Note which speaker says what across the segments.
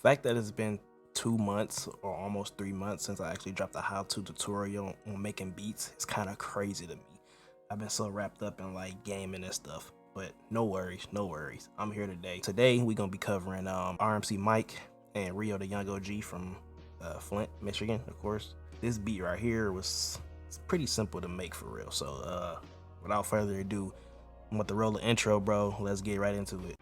Speaker 1: fact that it's been 2 months or almost 3 months since I actually dropped a how-to tutorial on making beats, it's kind of crazy to me. I've been so wrapped up in like gaming and stuff, but no worries, no worries. I'm here today. Today we're gonna be covering RMC Mike and RIO the Young OG from Flint, Michigan, of course. This beat right here it's pretty simple to make for real. So without further ado, I'm about to roll the intro, bro. Let's get right into it.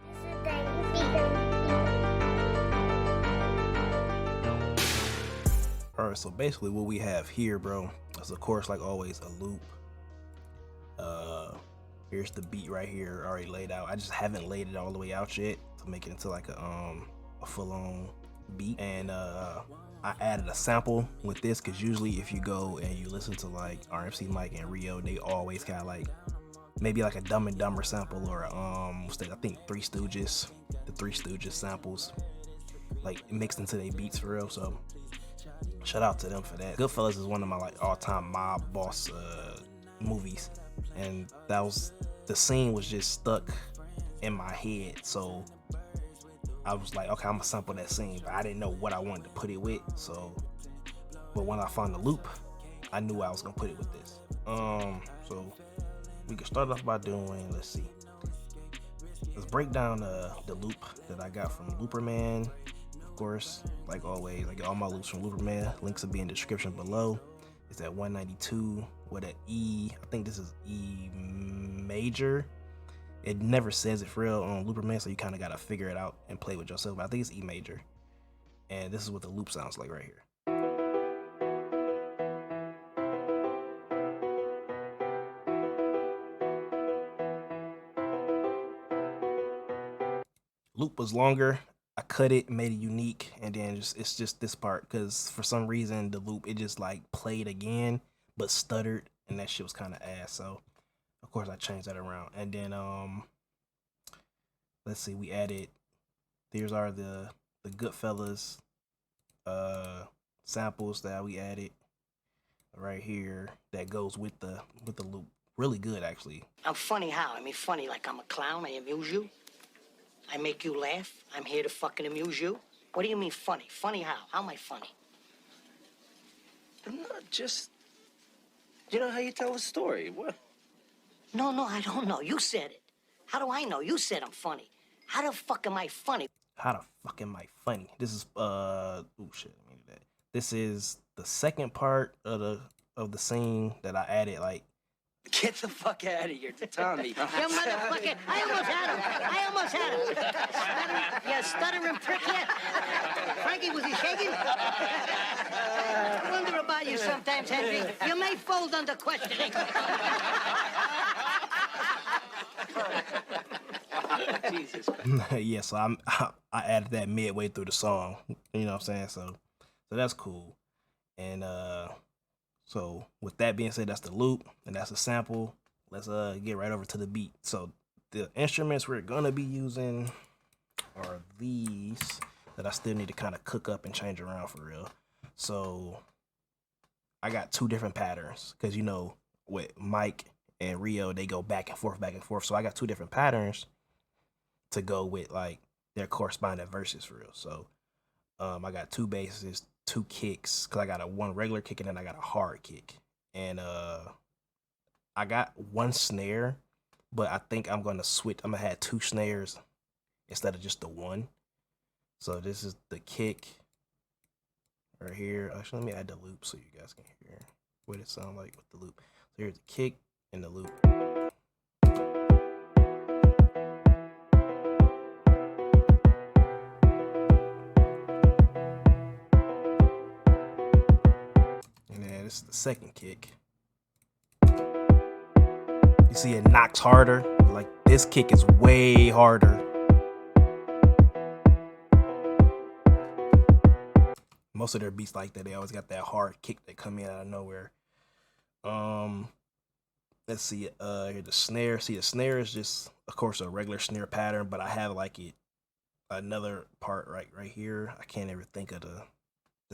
Speaker 1: Alright, so basically what we have here, bro, is of course, like always, a loop. Here's the beat right here already laid out. I just haven't laid it all the way out yet to make it into like a full-on beat. And I added a sample with this because usually if you go and you listen to like RMC Mike and RIO, they always got like maybe like a Dumb and Dumber sample or I think the Three Stooges samples like mixed into their beats for real. So shout out to them for that. Goodfellas is one of my like all-time mob boss movies, and the scene was just stuck in my head. So I was like, okay, I'm gonna sample that scene, but I didn't know what I wanted to put it with. So, but when I found the loop, I knew I was gonna put it with this. So we can start off by doing, let's break down the loop that I got from Looperman. Of course, like always, I get all my loops from Looperman. Links will be in the description below. It's at 192 with an E. I think this is E major. It never says it for real on Looperman, so you kind of gotta figure it out and play with yourself. But I think it's E major, and this is what the loop sounds like right here. Loop was longer. I cut it, made it unique, and then it's just this part because for some reason the loop it just like played again but stuttered, and that shit was kind of ass. So of course I changed that around, and then let's see, we added, these are the Goodfellas samples that we added right here that goes with the loop. Really good, actually.
Speaker 2: I'm funny how? I mean funny like I'm a clown, I amuse you. I make you laugh. I'm here to fucking amuse you. What do you mean funny? Funny how? How am I funny?
Speaker 3: Not just, you know how you tell a story. What?
Speaker 2: No, I don't know. You said it. How do I know? You said I'm funny. How the fuck am I funny?
Speaker 1: How the fuck am I funny? This is oh shit, let me do that. This is the second part of the scene that I added like.
Speaker 3: Get the fuck out of here, Tommy.
Speaker 2: You motherfucker! I almost had him. You stuttering prick yet? Frankie, was he shaking? I wonder about you sometimes, Henry. You may fold under questioning.
Speaker 3: Jesus.
Speaker 1: Yeah, so I added that midway through the song. You know what I'm saying? So that's cool. And so with that being said, that's the loop and that's the sample. Let's get right over to the beat. So the instruments we're gonna be using are these that I still need to kind of cook up and change around for real. So I got two different patterns because you know with Mike and RIO they go back and forth. So I got two different patterns to go with like their corresponding verses for real. So I got two basses, two kicks, because I got one regular kick and then I got a hard kick. And I got one snare, but I think I'm gonna switch. I'm gonna have two snares instead of just the one. So this is the kick right here. Actually, let me add the loop so you guys can hear what it sounds like with the loop. So here's the kick and the loop. This is the second kick. You see it knocks harder. Like this kick is way harder. Most of their beats like that, they always got that hard kick that come in out of nowhere. Let's see, here the snare. See, the snare is just, of course, a regular snare pattern, but I have like another part right here. I can't ever think of the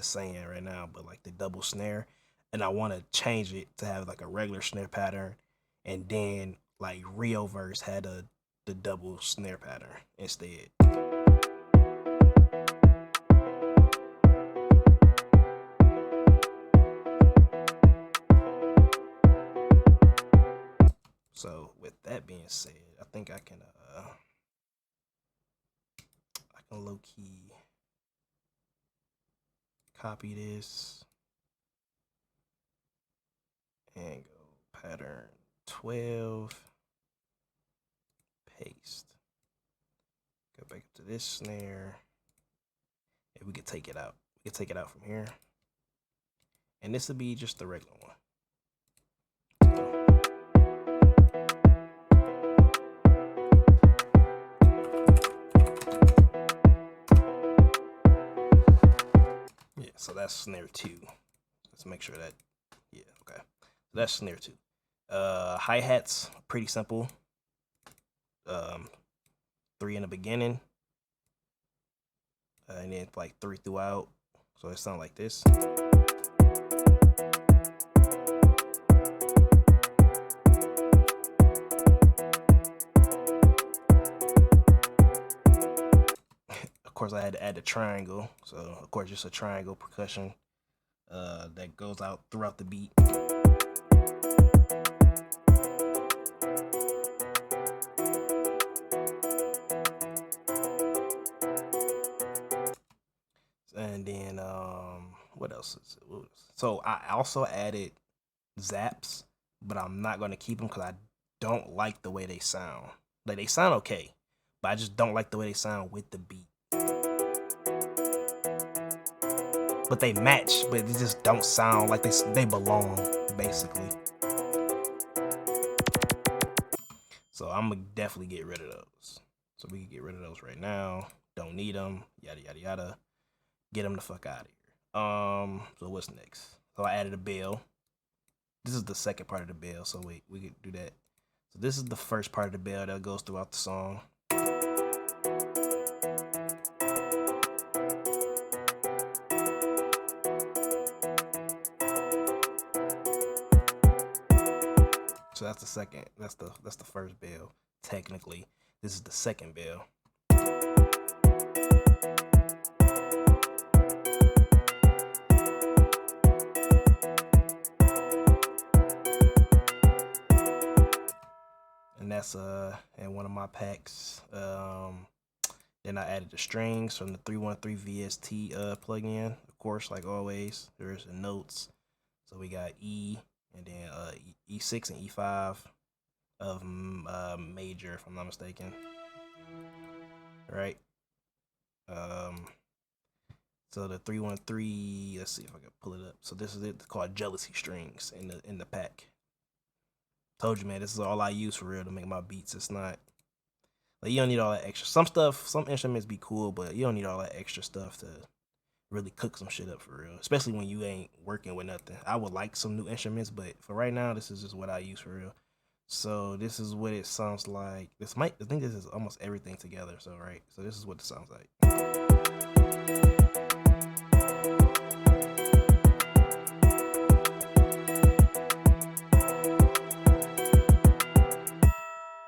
Speaker 1: saying right now, but like the double snare. And I want to change it to have like a regular snare pattern, and then like RIO verse had the double snare pattern instead. say it. I think I can low key copy this and go pattern 12, paste. Go back up to this snare, and we can take it out. We can take it out from here, and this will be just the regular one. Yeah, so that's snare 2. Let's make sure that, yeah, okay. So that's snare 2. Hi-hats, pretty simple. 3 in the beginning, and then like 3 throughout. So it sounds like this. Of course, I had to add the triangle. So of course, just a triangle percussion that goes out throughout the beat. And then what else is it? So I also added zaps, but I'm not going to keep them because I don't like the way they sound. Like, they sound okay, but I just don't like the way they sound with the beat. But they match, but they just don't sound like they belong, basically. So I'm gonna definitely get rid of those. So we can get rid of those right now. Don't need them. Yada yada yada. Get them the fuck out of here. So what's next? So I added a bell. This is the second part of the bell. So wait, we could do that. So this is the first part of the bell that goes throughout the song. So that's the second. That's the first bell. Technically, this is the second bell. And that's in one of my packs. Then I added the strings from the 313 VST plugin. Of course, like always, there's the notes. So we got E, and then E6 and E5 of major, if I'm not mistaken. Right. So the 313, let's see if I can pull it up. So this is it. It's called Jealousy Strings in the pack. Told you, man, this is all I use for real to make my beats. It's not like, you don't need all that extra. Some instruments be cool, but you don't need all that extra stuff to really cook some shit up for real, especially when you ain't working with nothing. I would like some new instruments, but for right now, this is just what I use for real. So this is what it sounds like. I think this is almost everything together. So right, so this is what it sounds like.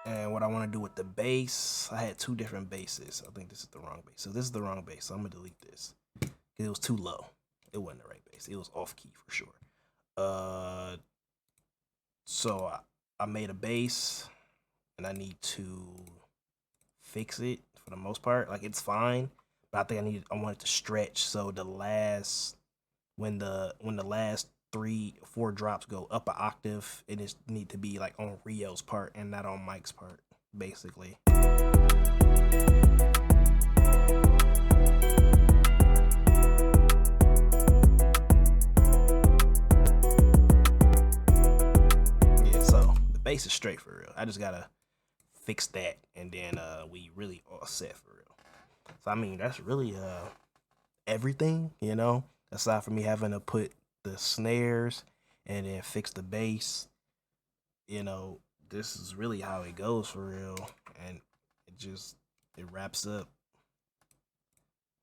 Speaker 1: And what I want to do with the bass, I had 2 different basses. I think this is the wrong bass. So this is the wrong bass. So I'm gonna delete this. It was too low. It wasn't the right bass. It was off key for sure. So I made a bass, and I need to fix it for the most part. Like, it's fine, but I think I want it to stretch. So when the last 3-4 drops go up an octave, it just need to be like on RIO's part and not on Mike's part, basically. Bass is straight for real. I just gotta fix that, and then we really all set for real. So I mean, that's really everything, you know, aside from me having to put the snares and then fix the bass. You know, this is really how it goes for real, and it wraps up.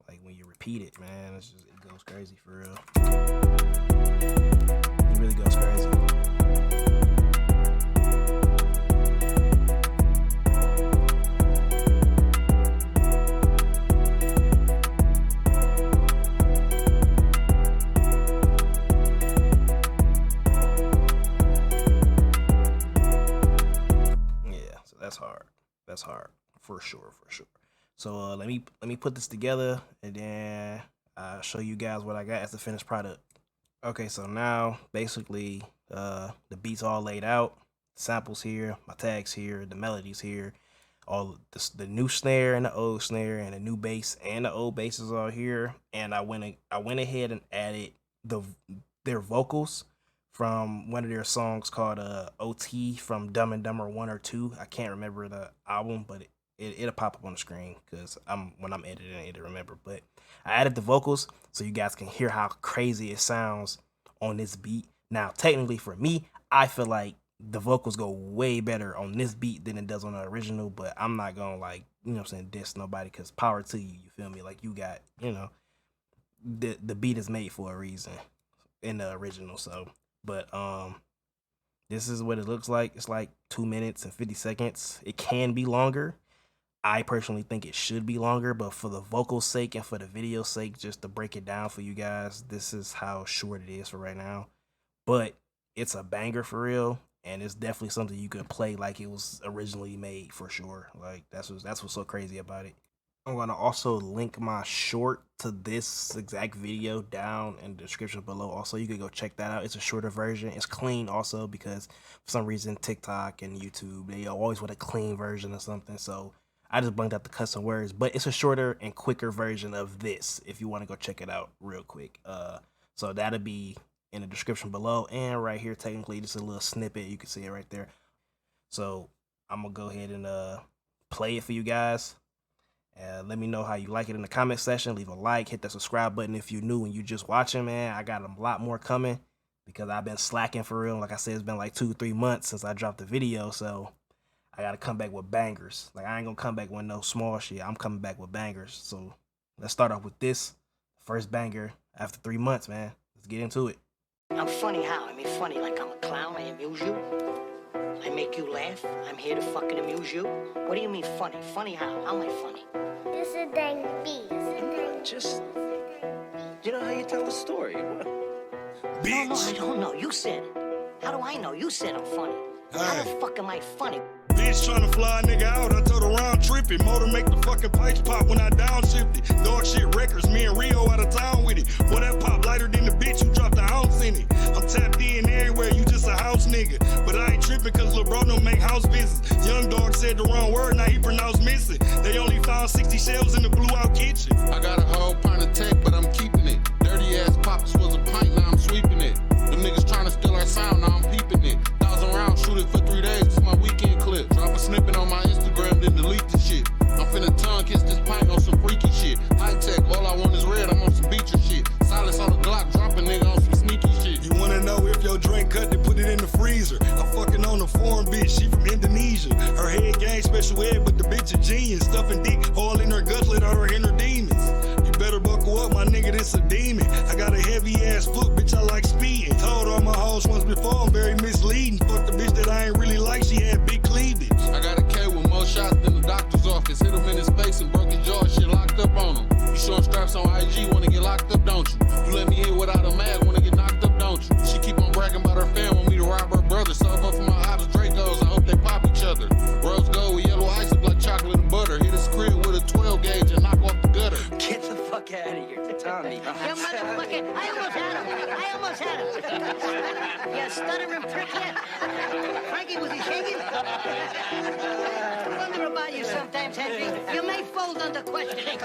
Speaker 1: Like, when you repeat it, man, it goes crazy for real. It really goes crazy. for sure. So let me put this together, and then I'll show you guys what I got as the finished product. Okay, so now basically the beats all laid out, samples here, my tags here, the melodies here, all this, the new snare and the old snare, and the new bass and the old bass is all here. And I went ahead and added their vocals from one of their songs called OT from Dumb and Dumber 1 or 2. I can't remember the album, but it'll pop up on the screen because when I'm editing it'll remember. But I added the vocals so you guys can hear how crazy it sounds on this beat. Now, technically for me, I feel like the vocals go way better on this beat than it does on the original, but I'm not gonna, like, you know what I'm saying, diss nobody, because power to you, you feel me? Like, you got, you know, the beat is made for a reason in the original. So, but this is what it looks like. It's like 2 minutes and 50 seconds. It can be longer. I personally think it should be longer, but for the vocal sake and for the video sake, just to break it down for you guys, this is how short it is for right now. But it's a banger for real, and it's definitely something you could play like it was originally made for sure. Like, that's what's so crazy about it. I'm gonna also link my short to this exact video down in the description below. Also, you can go check that out. It's a shorter version. It's clean also, because for some reason TikTok and YouTube, they always want a clean version or something. So I just blanked out the custom words, but it's a shorter and quicker version of this if you want to go check it out real quick. So that'll be in the description below, and right here technically just a little snippet, you can see it right there. So I'm gonna go ahead and play it for you guys. Let me know how you like it in the comment section. Leave a like, hit that subscribe button if you're new and you just watching, man. I got a lot more coming because I've been slacking for real. Like I said, it's been like 2-3 months since I dropped the video, so I gotta come back with bangers. Like, I ain't gonna come back with no small shit. I'm coming back with bangers. So let's start off with this first banger after 3 months, man. Let's get into it.
Speaker 2: I'm funny how? I mean funny like I'm a clown, I amuse you. I make you laugh, I'm here to fucking amuse you. What do you mean funny? Funny how? How am I funny?
Speaker 4: This is dang beat.
Speaker 3: Just, you know how you tell a story.
Speaker 2: No, I don't know. You said it. How do I know? You said I'm funny. How the fuck am I funny?
Speaker 5: Bitch tryna fly a nigga out, I told her round tripping. Motor make the fucking pipes pop when I downshifted. Dog shit records, me and RIO out of town with it. Boy, that pop lighter than the bitch, you dropped the ounce in it. I'm tapped in everywhere, you just a house nigga. But I ain't tripping cause lil' bro don't make house visits. Young dog said the wrong word, now he pronounced missing. They only found 60 shells in the blue out kitchen.
Speaker 6: I got a whole pint of tech, but I'm keeping it. Dirty ass pops was a pint, now I'm sweeping it. Them niggas tryna steal our sound, now I'm peeping it. 1,000 rounds, shoot it for 3 days, this my weekend clip. Drop a snippet on my Instagram, then delete the shit. I'm finna tongue kiss this pint on some freaky shit. High tech, all I want is red, I'm on some beacher shit. Silence on the Glock, drop a nigga on some sneaky shit.
Speaker 5: You wanna know if your drink cut, then put it in the freezer. I'm fucking on a foreign bitch, she from Indonesia. Her head gang special ed, but the bitch a genius. Stuffing dick all in her gutlet or her inner demons. You better buckle up, my nigga, this a demon. I got a heavy ass foot, bitch, I like speeding. Told all my hoes once before, I'm very misleading. Fuck the bitch that I ain't really like, she had big cleavage.
Speaker 6: I got a K with more shots than the doctor's office. Hit him in his face and broke his jaw, shit locked up on him. You showing straps on IG, wanna get locked up, don't you? You let me hit without a mag, wanna get knocked up, don't you? She keep on bragging about her fan, want me to rob her brother. Solve up for my ops, Dracos, I hope they pop each other. Rose gold with yellow ice up like chocolate and butter. Hit his crib with a 12 gauge and knock off the gutter.
Speaker 3: Get the fuck out of here, Tommy.
Speaker 2: You motherfucker, I almost had him. You stuttering prick yet? Frankie, was he shaking? I wonder about you sometimes, Henry. You may fold under questioning.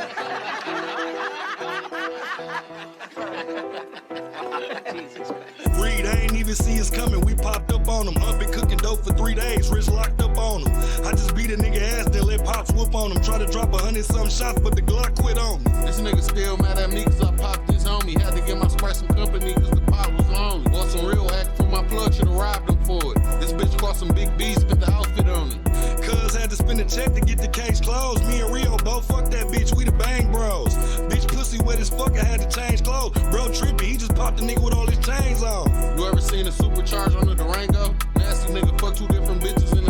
Speaker 5: Reed, I ain't even see us coming, we popped up on him. Up been cooking dope for 3 days, wrist locked up on him. I just beat a nigga ass, then let Pops whoop on him. Try to drop 100-something shots, but the Glock quit on me.
Speaker 6: This nigga still mad at me cause I popped his homie. Had to get my Sprite some company cause the pot was lonely. Bought some real act for my plug, should've robbed him for it. This bitch cost some big B's, spent the outfit on it.
Speaker 5: Cuz had to spend a check to get the case closed. Me and RIO both fuck that bitch, we the bang bros. Bitch pussy wet as fuck, I had to change clothes. Bro trippy, he just popped the nigga with all his chains on.
Speaker 6: You ever seen a supercharge on the Durango? Nasty nigga fuck 2 different bitches in